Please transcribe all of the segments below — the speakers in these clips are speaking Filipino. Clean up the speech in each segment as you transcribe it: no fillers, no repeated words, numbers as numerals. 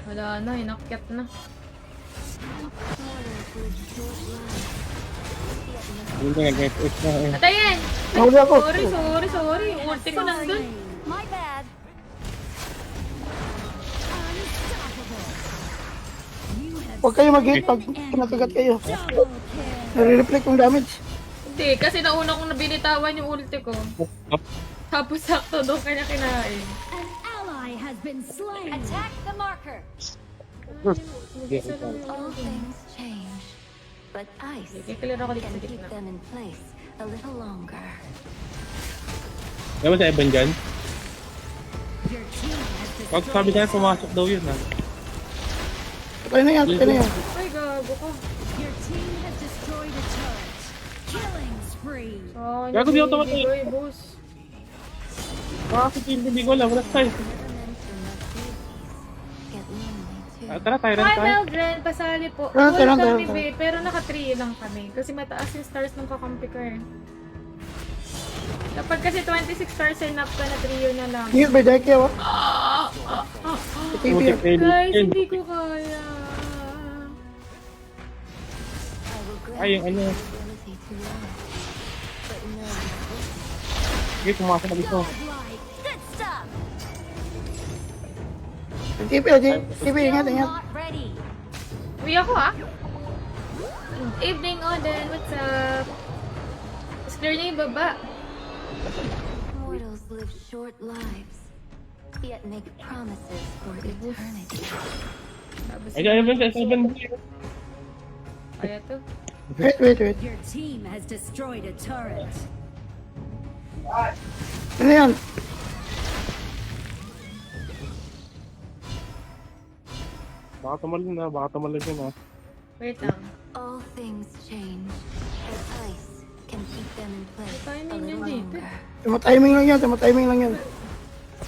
Wala na, inakyat na. Hindi, nag-FX na eh. Atayin! Nahuli ako. Sorry. Ulti ko nandun. My bad. Huwag kayo mag-hit pag nakagat kayo. Nare-reflect yung damage. Hindi, kasi nauna kong nabinitawan yung ulti ko. Tapos sakto doon kanya kinain. An ally has been slain. Attack the marker. All things change, but ice Kikilira ako dito sa can keep gitna. them in place a little longer. Diba sa Evan dyan? Your team has Pag sabi niya, pumasok daw yun ha. Patay na yan, patay na yan. Ay, gago ko. Your team has destroyed a turret. Killing spree. Oh, Gago, di ako tumatay. Ay, boss. Bakit hindi ko alam, wala tayo. Never mention that deities get lonely too. Tara, Tyrant Hi, tayo. Meldren, pasali po. Tara, Full tara, kami, tara. babe, pero naka-3 lang kami. Kasi mataas yung stars ng kakampi ko eh. Kapag kasi 26 stars, sign up ka na, trio na lang. Hingit by Dike oh. Putik na Guys, yun. hindi ko kaya. I will grant Ay, yung ano. your ability to love, but no. Sige, pumasok na dito. Godlike. Good stuff. TP, TP, ingat, ingat. Not ready. Uwi ako ah. Evening, Oden. What's up? Mas clear niya yung baba. Mortals live short lives, yet make promises for eternity. Tapos, Ay, Evan, sa Evan. kaya to. Wait. Your team has destroyed a turret. Ano yan? Baka tumalon yun ha. Wait lang. All things change, but ice can keep them in place Tayo a ninyo little dito. longer. Tama-timing lang yan, tama-timing lang yan.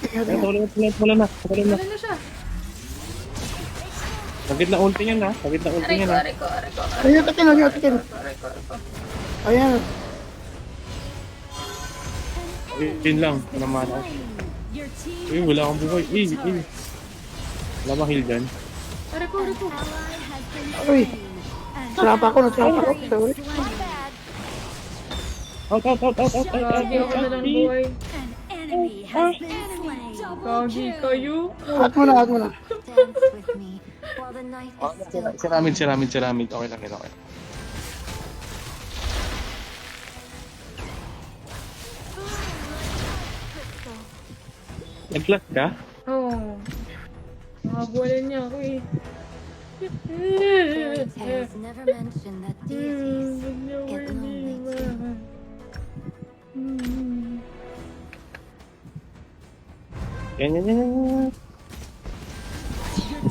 Ingat, Ay, ingat. wala na. Wala na siya. Sagit na ulti niyan ha. Sagit na ulti Aray niyan ko, ha. aray ko, aray ko. Ayun, takin, ayun, takin. Aray ko. Ayan. Yun lang, naman ako. Your team Eh, wala akong buhay. Wala bang heal dyan? Aray ko. ally has been Uy, slain. An sarap ako, nasarap ako. ally Sorry. is slain. Out. Gagi ako na lang buhay. An enemy has been slain. Double Gagi kill. kayo. At mo na. Dance with me while the night is still Ceramid. Okay lang, okay. Nag-flash ka? Oo. Nakabuwalan niya ako eh. Fairy tales never mention that deities get lonely too. Yan. Your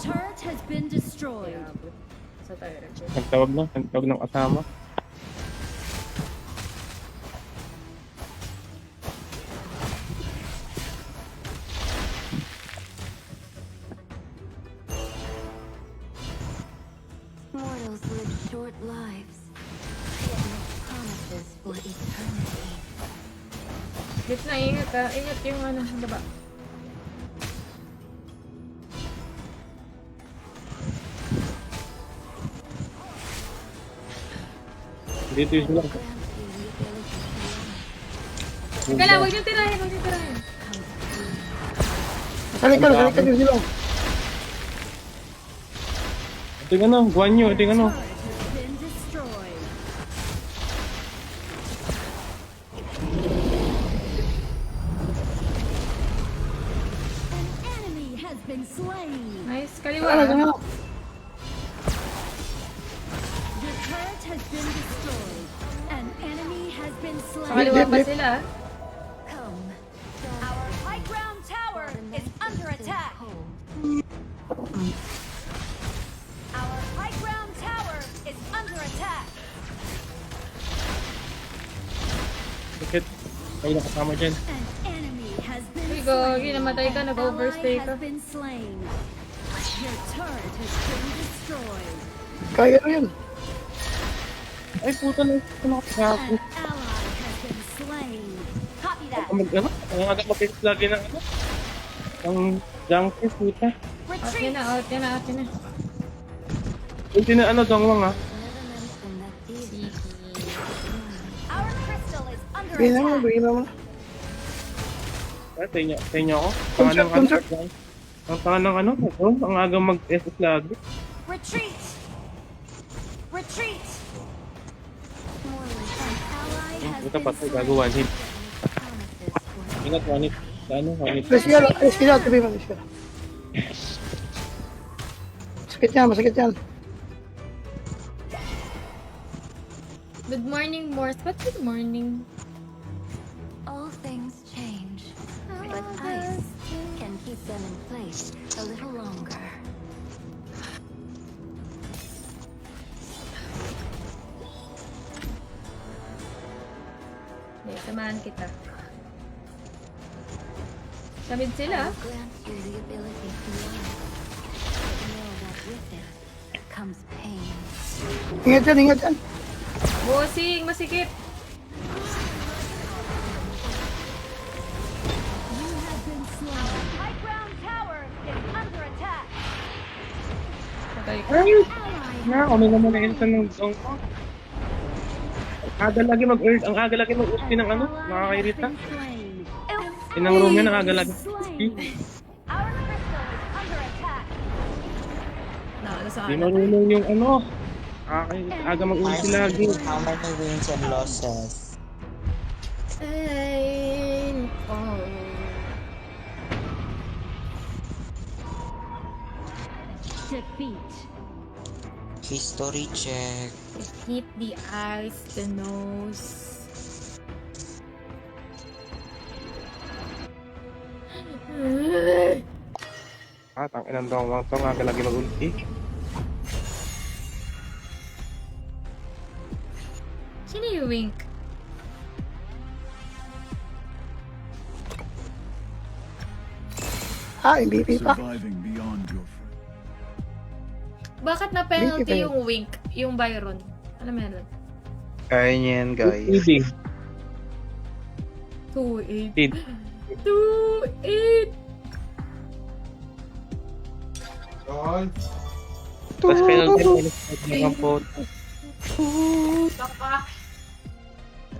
turret has been destroyed. Sa tayo rin. Nagtawag ng kasama. Mortals live short lives, yet make promises for eternity. Gitna, ingat ah. Ingat yung ano, baba. Dito yung sila. Grant you the ability to love. Teka lang, huwag niyo tirahin. Salik ka yung silong. Ito yung ano, Guanyo, ito yung ano. Turret has been destroyed. An enemy has been slain. Nice, kaliwa. Ano? Your turret has been destroyed. An enemy has been Sa slain. kaliwa pa sila. Come. Our high ground tower is under attack. Our high ground tower is under attack. Bakit? Kayo na kasama dyan. An enemy has been Uy, slain. gagi, namatay ka, nag-overstay Ally ka. has been slain. Your turret has been destroyed. Kaya na yun. Ay, puta na. Ano ka? An ally has been slain. Copy that. Ang agad mapit lagi ng ano? Ang junkies, puta. Out yun na, out yun na, out yun na. Hindi na ano, dongwang ha. Sige. Our crystal is under Bigyan naman, attack. bigyan naman. Sa inyo ako. Tangan ng ano. Concert. Ang tangan ng ano. Ang aga mag-SS lagi. Retreat! Retreat! Ito pa ito, gagawa hit. Ingat, one hit. Ano, one hit. Alis ka dyan, tabi mo, alis ka. Masakit yan, masakit yan. Good morning, Morse. Ba't good morning? All things change, but ice can keep them in place a little longer. Hindi, samahan kita. Samid sila. I'll grant you the ability to love, but know that with it comes pain. Ingat yan, ingat yan. Bossing, masikip. You have been slain. High ground tower is under attack. Patay ko. Ay! Ally Na, kami naman na insan ng dongwang. Ang aga lagi mag-earth. Ang aga lagi mag-usti ng ano. Nakakairita. slain. Inang room yan, ang aga lagi. Our crystal is under attack. Nakala sa Di akin. marunong yung ano. Aga mag-usti lagi. How many wins and losses? Ay, oh. Defeat. History check. Hit the eyes, the nose. Tang inang dongwang to. Ang aga lagi mag-ulti. Sino yung wink? MVP pa. Surviving beyond your Bakit na Wink ba penalty yun? yung wink? Yung Byron? Ano meron? Kaya niya yan, guys. Easy. 2-8. Hit. 2-8. Tapos penalty. Penalty po.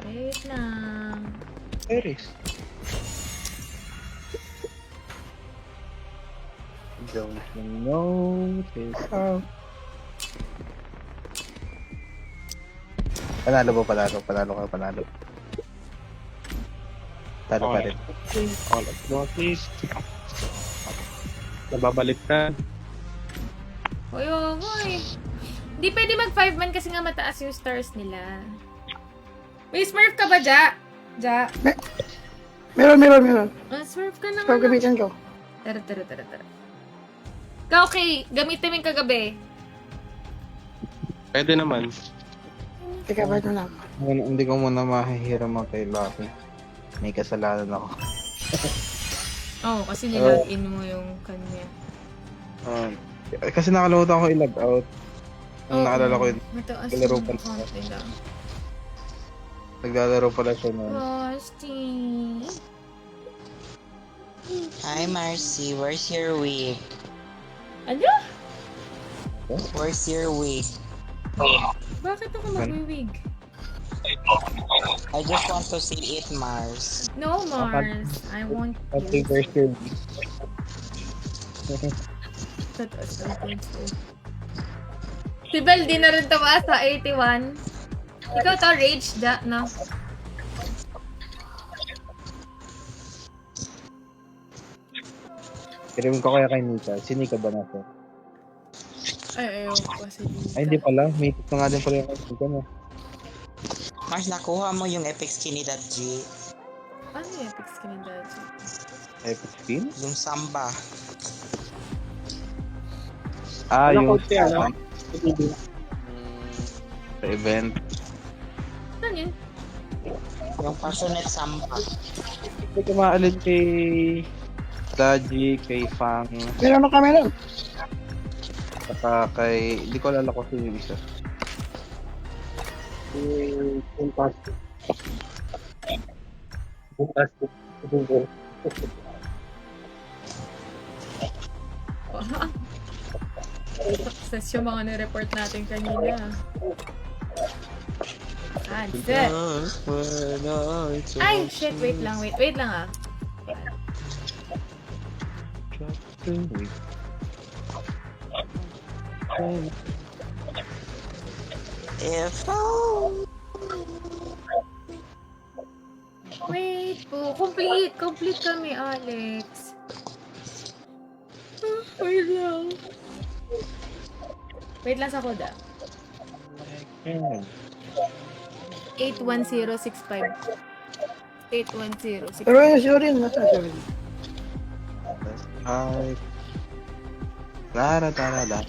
Wait lang. Iris. Don't you know this out? Panalo ba? Panalo ka, panalo. Talo pa rin. All of notice. Nababalik na. Uy, oy. Hindi pwede mag 5-man kasi nga mataas yung stars nila. May smurf ka ba, Ja? Ja? Meron. Smurf ka na Ikaw nga. gamitin ko. Tara. Ikaw, okay. Gamitin mo yung kagabi. Pwede naman. Teka, ba't mo na? Hindi ko muna mahihiram ang kay Lucky. May kasalanan ako. Oo, kasi nilog-in mo yung kanya. Kasi nakaload ako i-log out. Ang Oo. naalala ko yun, Mataas Nilaro yung pa. konti lang. naglalaro pala siya noon. Rusty. Hi Marcy, where's your wig? Ano? Where's your wig? Bakit ako magwiwig? I just want to see it, Mars. No, Mars. I want Okay, you. where's your Tataas ang points ko. Si Belle, di na rin tumaas sa 81. Ikaw to, Rage, da, no? Kirim ko kaya kay Nika. Si Nika ba nasa? Ay, ayaw ko kasi dito. Ay, hindi pala. May tip na nga din pala yung kay Nika na. Mars, nakuha mo yung epic skin ni that G. Ano yung epic skin ni Daddy? Epic skin? Yung samba. Ah, Ano yung code siya, no? sa event. Ano yun? Yung passionate samba. Hindi ko maalin kay Daji, kay Fang, Meron ka, meron. saka kay... Hindi ko alala ko sino yung isa. Fantastic. pa. Success yung mga nireport natin kanina. Set. Ay, shit. Wait lang ah. If Wait po. Complete kami, Alex. Wait lang. Wait lang sa koda. 81065. 81065. Pero yun, sure rin. Nasa sure rin. Ay. Tara. Salamat.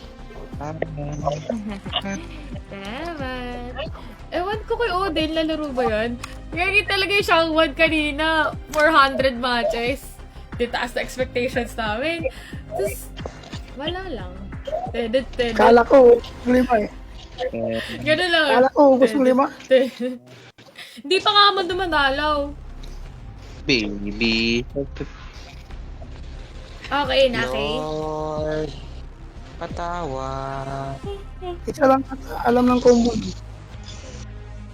Ewan ko kay Odin, lalaro ba yan? Ngayon talaga yung Shangwan kanina. 400 matches. Ditaas na expectations namin. Tapos, wala lang. Tedet. Kala ko, 5 eh. Ganun lang. Kala ko, ubos mo 5. Hindi pa nga man dumadalaw. Baby. Okay na, okay. Lord, patawad. Isa lang alam ng combo.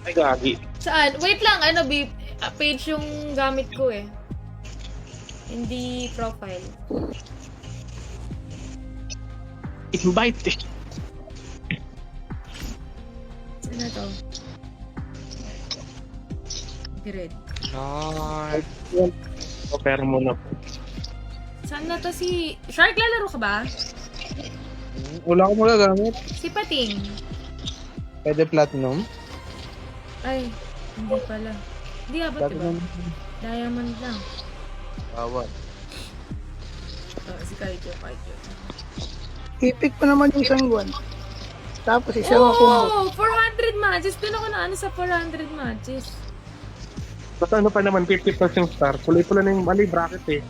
Ay, gagi. Saan? Wait lang, page yung gamit ko eh. Hindi profile. Invite eh. Saan na to? Grid. Lord, Pero muna. Saan na to si... Shark, lalaro ka ba? Wala ko magagamit. Si Pating. Pwede platinum. Ay, hindi pala. Hindi abot, diba? Platinum. Diamond lang. Bawal. Oh, si Kaijo. Ipik pa naman yung sangguan. Tapos isa lang combo. 400 matches. Doon ako na sa 400 matches. Basta ano pa naman, 50% star. Pula-pula na yung mali bracket eh.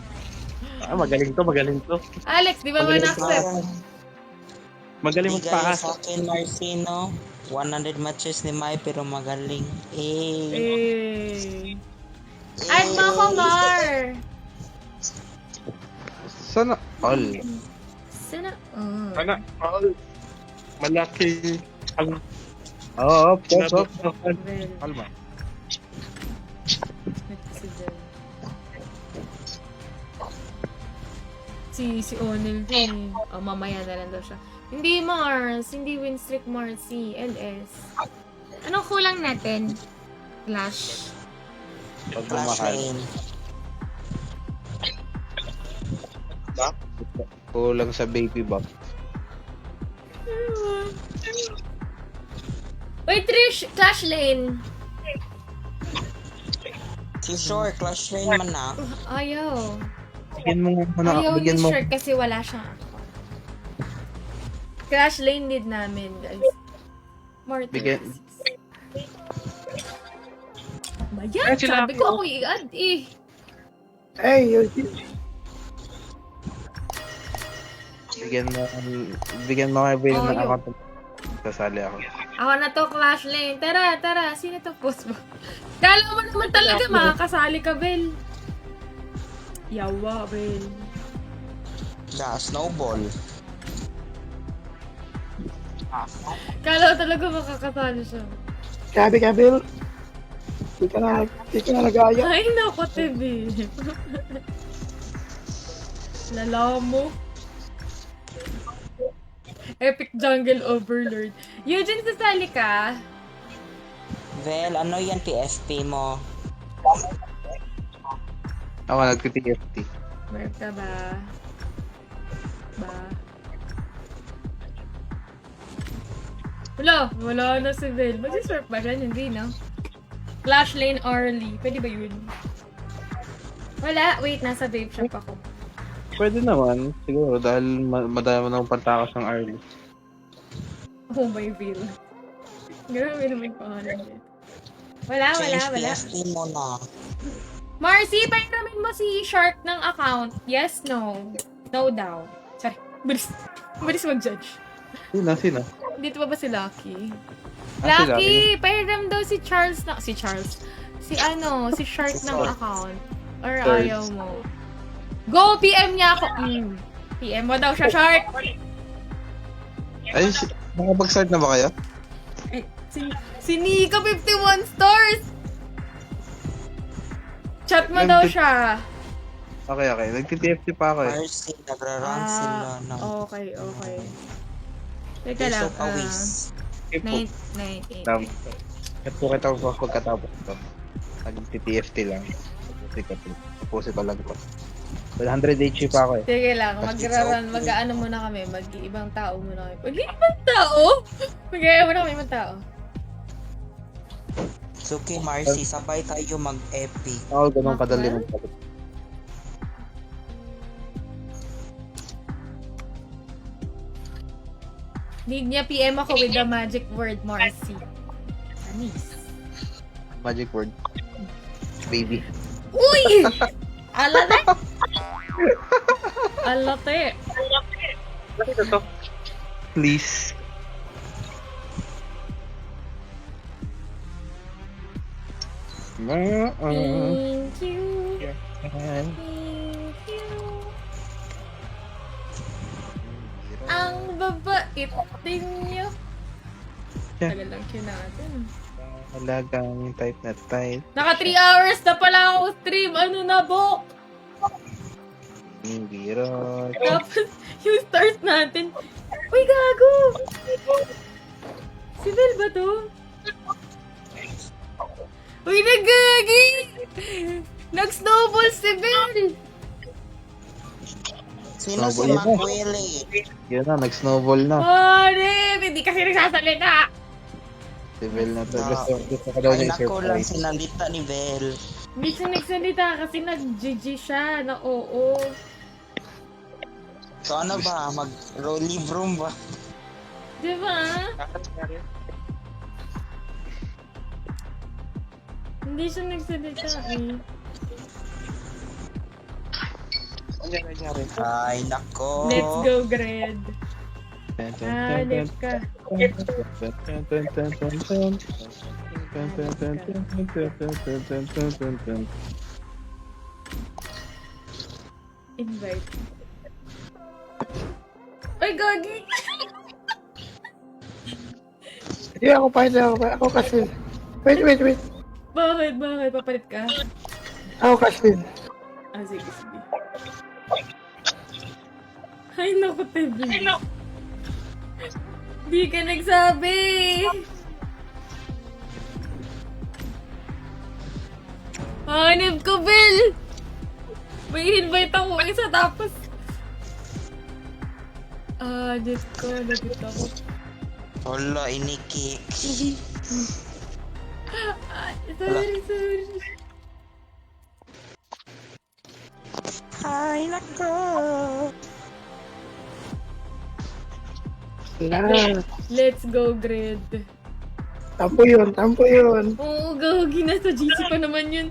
Magaling to. Alex, di ba ba na-accept? Magaling bigay magpaas. sa akin, Marcino. 100 matches ni Mai, pero magaling. Add mo ako, Mar! Sana all. Sana? Ana, malaki ang Oo, pop. Well, Kalma. si Onel din. Oh, mamaya na lang daw siya. Hindi Mars, hindi win streak Mars, si LS. Anong kulang natin? Clash. Pag Clash bumahal. Lane. Kulang sa baby buff. Wait, Trish, Clash Lane. Si Shore, Clash Lane man na. Ayaw. Bigyan mo muna. Ayaw ni Bigyan mo. Shirt kasi wala siyang ako. Clash Lane need namin, guys. More Bigyan. Bayan, Ay, sila sabi ko ako i-add eh. Hey, yun. Bigyan mo kay Bill Oh, ng yun. account. Sasali ako. Ako na to, Clash Lane. Tara. Sino to? Post mo. Kala mo naman talaga makakasali ka, Bel. Yawa, Bel. Da, Snowball. Kala ko talaga makakasali siya. Grabe ka, Bill. Di ka na nag-aya. Ay, naku, TV. Lala mo. Epic Jungle Overlord. Eugene, sasali ka? Vel, ano yan PFP mo? Ako nagti-TFT. Meron ka ba? Wala na si Bel. Mag-surf ba siya? Hindi, no? Clash Lane Arlie. Pwede ba yun? Wala. Wait, nasa vape shop ako. Pwede naman. Siguro dahil madami nang pantakas ng early. Oh my Bill. Grabe naman pangalan niya. Wala. Change PFP mo na. Marcy, pairamin mo si Shark ng account. Yes, no. No daw. Sorry. Bilis mag-judge. Sino? Dito ba si Lucky? Ah, si Lucky! Pahiram daw si Charles na... Si Charles. Si Shark ng account. Or Charles. ayaw mo. Go! PM niya ako! PM mo daw siya, Shark! Ay, nakapag-start na ba kayo? Eh, si Nika, 51 stars! Chat mo daw siya. Okay. Nag-TFT pa ako eh. Mercy, nagra-rank sila ng... Okay. Teka They're lang. so pawis. Okay po. 9, 8. Ito kita ko pagkatapos ito. Nag-TFT lang. Tapos ito lang ito. 100 HP pa ako eh. Sige lang, mag-ano muna kami, mag-ibang tao muna kami. Mag-ibang tao? Mag-ibang muna kami, ibang tao. It's okay, Marcy. Sabay tayo mag-epic. Oo, ganun kadali mo. Need niya PM ako with the magic word, Marcy. Anis. Magic word. Baby. Uy! Alate! Alate! Nakita to. Please. Thank you. Thank you. Ang babait ninyo. Tagal lang siya natin. Alagang type na type. Naka 3 hours na pala ako stream. Ano na, Bok? Biro. Tapos, yung stars natin. Uy, gago! Si Bel ba to? Uy, nagagi! Nag-snowball si Bel! Sino si Snowball na. Makwele? Yun na, nag-snowball na. Pare! Hindi kasi nagsasalita! Si Bell na to. Gusto ko daw Ay, niya nako lang surprise. sinalita ni Belle. Hindi siya nagsalita kasi nag-GG siya na oo. So ano ba? Mag-rolly broom ba? Di ba? Hindi siya nagsalita eh. Ay, nako. Let's go, Gred. Hanip ka. Invite. Ay, gagi! Hindi ako pa. Ako kasi. Wait. Bakit? Papalit ka? Ako kasi. Ah, sige. Ay, naku, Tebe. Di ka nagsabi! Hanip ko, Bel! May invite ako isa tapos... Hanip ko, lagot ako. Wala, inikik. Sorry. Ay, nako. Wala. Let's go, Gred. Tampo yun. Oo, gagi. Nasa GC pa naman yun.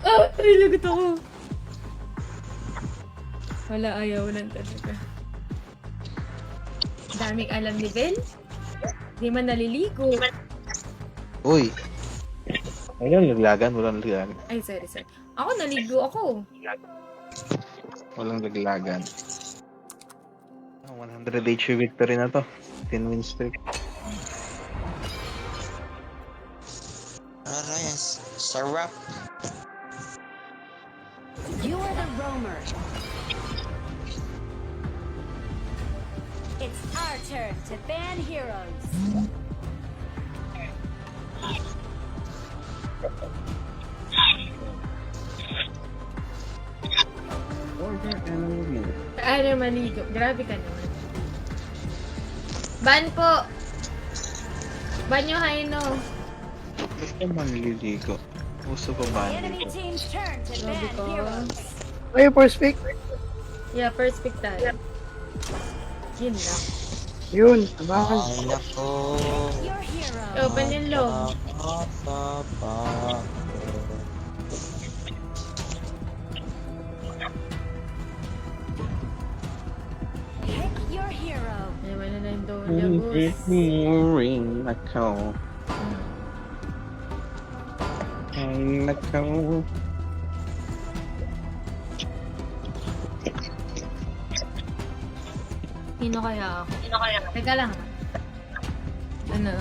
Ah, ay, lagot ako. Wala, ayaw lang talaga. Daming alam ni Bel. Di man naliligo. Uy. Ayun, laglagan. Walang laglagan. Ay, sorry. Ako, naligo ako. Walang laglagan. 100 HP victory na to. 10 win streak. Aras, sarap. You are the roamer. It's our turn to ban heroes. Ano, maligo. Grabe ka naman. Ban po! Ban nyo, Haino. Gusto manliligo. Gusto ko ba? Enemy team's turn to ban Grabe ko. heroes. Kayo first pick. Yeah, first pick tayo. Yun lang. Yun. Abangan. Ay, nako. Your hero. Open yung loob. Pick your hero. Ayaw na yung Doliagos. Ring ako. Ay, nako. Sino kaya ako? Teka lang. Ano?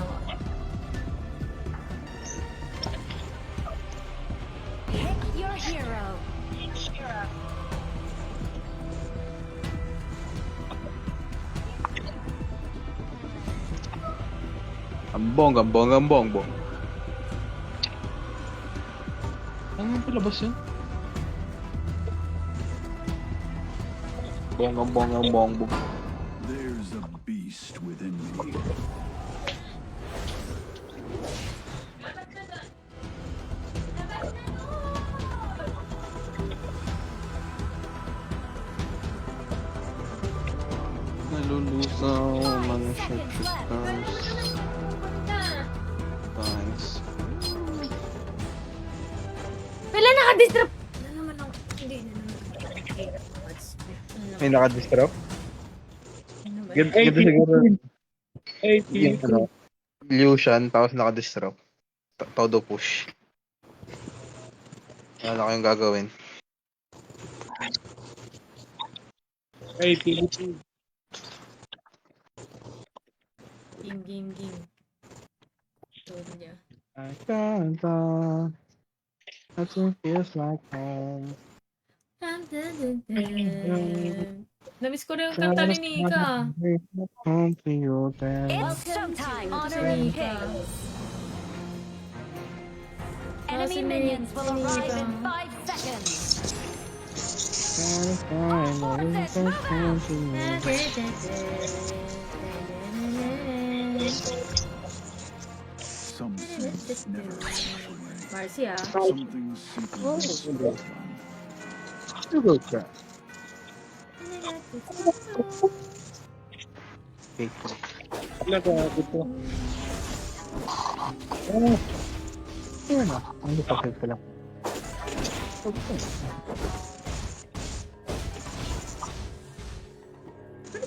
Pick your hero. Ambong. Ano yung palabas yun? Bong. There's a beast within me. Nalulusaw, mga stars. Thanks. Wala, naka-disrupt! Ano naman ako? Hindi na naman. May naka-disrupt? Ano ba? Ganda siguro. Ay, Yung ano, Lucian, tapos naka-disrupt. Todo push. Wala na kayong gagawin. Ay, Philippines. Ging. Told niya. I can't talk. Nothing feels like home. Namiss ko rin yung kanta ni Nika. Home to you then. It's showtime. Kasi Honor and Nika. kings. Kasi Enemy may- minions will may arrive Nika. in 5 seconds. Satisfying, always home to you. Some sins never wash away. Marcy ah. Something simply must be done. Sugar crack. Okay. Talaga, dito. Yun na. Ang pakit ko lang. Okay.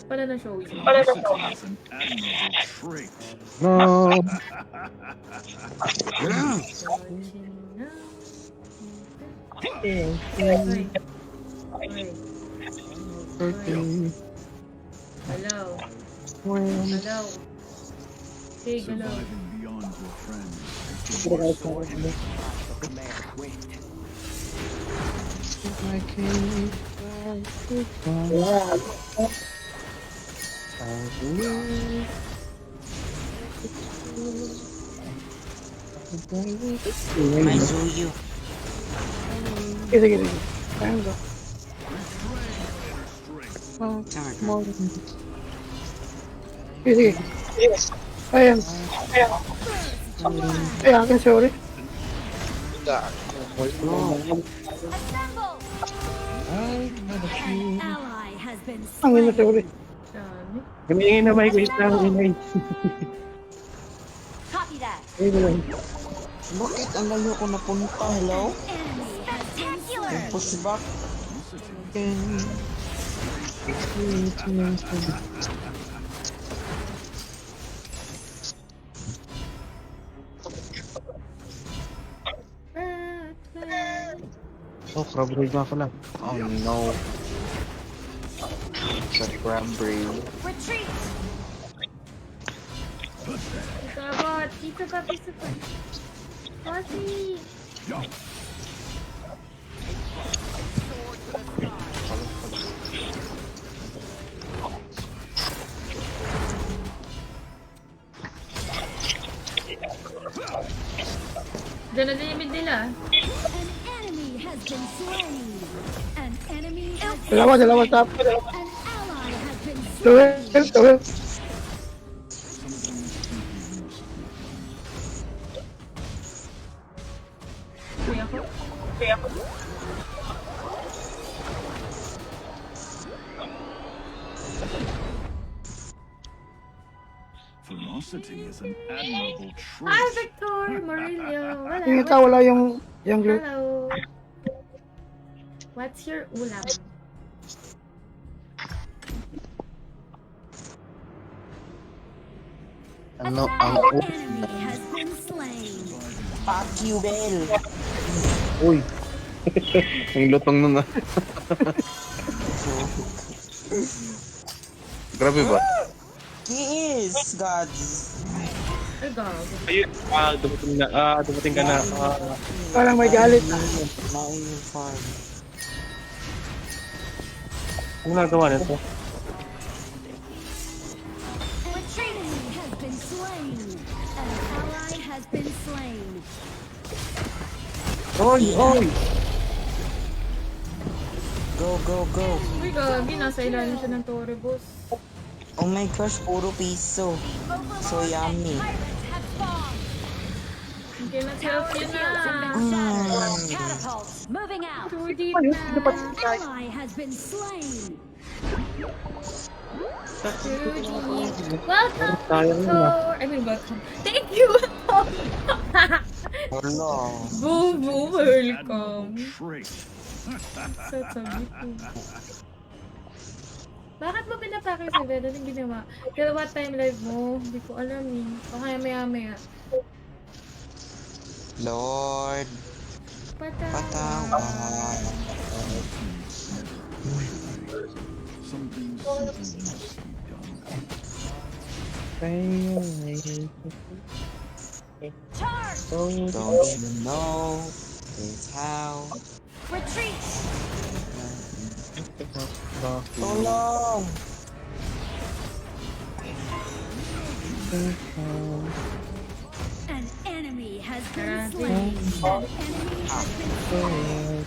Pala na show yun. Ferocity is an admirable trait. No. Hello. Hello. Hey, hello. Surviving beyond your friends. My Zuyu. Sige. Ayun ba? Sige. Ayan. Ay, akin, sorry. Assemble! An Ally has been Ang ina, sorry. Dami. Gamingin na may wait lang, inay. Copy that. Bakit ang lalo ko napunta? Hello? Enemy has spectacular. Push back. Oh, crab raid nga pala. Oh no. Sa crab raid. Retreat. Pizza ba? Kasi. Diyan na din yung mid nila. An enemy has been slain. An enemy has Dalawa, stop. An ally has been Tuwil. Kuya ko. Ferocity is an admirable Hi, trait. Victor! Marilio! Wala. Yung ito, wala yung glue. Hello. What's your ulam? Ano ang enemy has been slain. Fuck you, Bell. Uy. Ang lutong nun ah. Grabe ba? He is, gods. Ay, gago. Ayun, dumating ka na. Parang may galit. Now yung farm. Ano nagawa nito? Retreat has been slain. An ally has been slain. Oy, oy! Go, go, go. Uy, gagi. Nasa ilalim siya ng torre, boss. Oh my gosh, puro piso. So yummy. Pirates have spawned. Hindi na self yun na. Catapults moving out. Rudy Ayun, na. sino pa? Ally has been slain. Welcome Sayang to... yun I mean, welcome. Thank you! Hello. Boom, boom, welcome. Trait. Sa sabi ko. Bakit mo pinapake si Beda? Anong ginawa? Pero what time live mo? Hindi ko alam eh. O kaya maya-maya. Lord. Patawan. Something simple must be done. Charge. Don't you know this how? Retreat. Tulong! An enemy has been Grabe. slain. An enemy has been slain.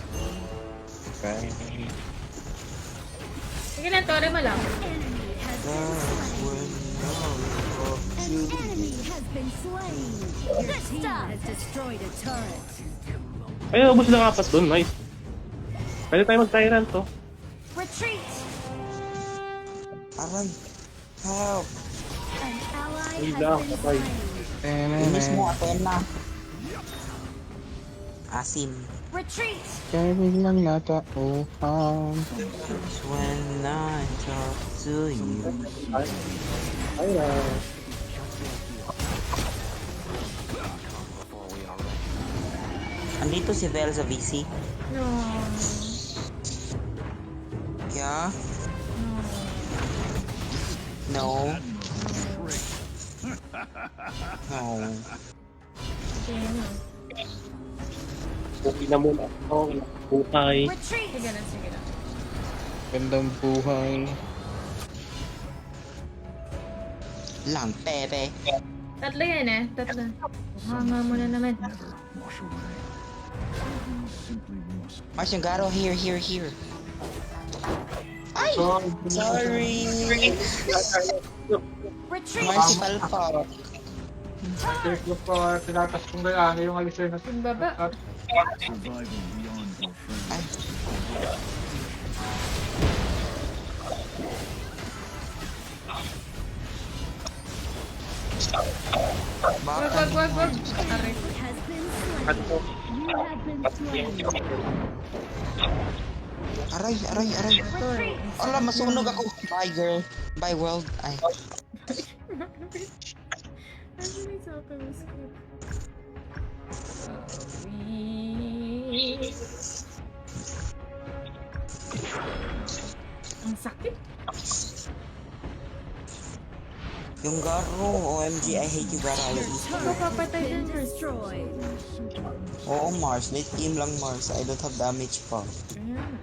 Sige na, torre mo lang. Enemy has been God slain. will know of An you. enemy has been slain. Your team has destroyed a turret. Ayun, ubos lang apat doon. Nice. Pwede tayo mag-tyrant to. Retreat. Aray! Help! An ally Ay, has lang, been patay. slain. Inis mo, Athena. Asim. Retreat. Kaya lang natauhan. When I talk to you. Ayun. Andito si Vel sa VC. No. Yeah? No. No. Sige na. Okay na muna. Okay. Buhay. Retreat. Sige na, sige na. Gandang buhay. Lang, pepe. Tatlo yan eh. Tatlo. Hanga mo na naman. Wash away. Something simply must Mars, yung garo. Here, here, here. Ay! Sorry! Retreat. Mars, palpak. Facebook ko, tinatas kong gaya, yung alisin na Yung baba. survival beyond your friends. Ay. Wag, wag, wag, wag. Aray. Has been slain. You have been slain. Aray, aray, aray. Retreat. Ala, masunog ako. Bye, girl. Bye, world. Ay. Ano may sa akin yung script? Ang sakit. Yung garo. OMG, I hate you, garo. I will eat Ako you. papatay Been dun, Mars. destroyed. Oo, Mars. Late game lang, Mars. I don't have damage pa. Ayan.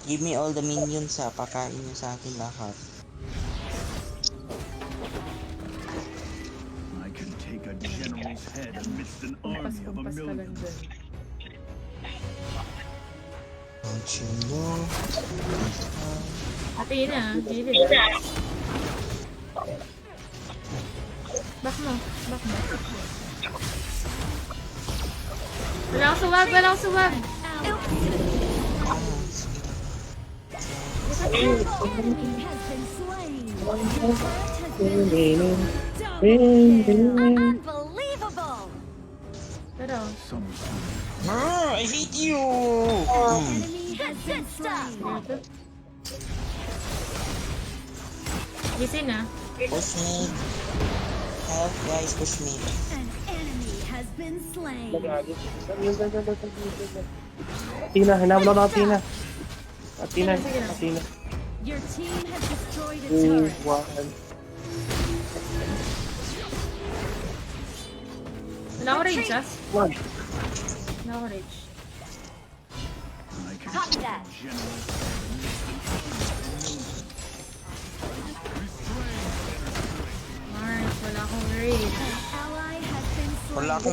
Give me all the minions, ha. Pakain nyo sa akin lahat. I can take a general's head amidst an army of a Kumpas-kumpas ka lang million. dun. Don't you know? Athena, gilid. Back mo, back mo. Wala akong suwag, wala akong suwag. Enemy has been slain. Your turret has been unbelievable. Pero, Some I hate you! Enemy has been slain. dito. Gising na. Push me. Help, guys. Push me. An enemy has been slain. Athena, hinabla na Athena. Athena, Sige na. Athena. Your team has destroyed a 2, turret. 1. Wala ako rage, ah. One. Wala ako rage. I can Copy that. Mars, wala akong rage. An ally has been slain. Wala akong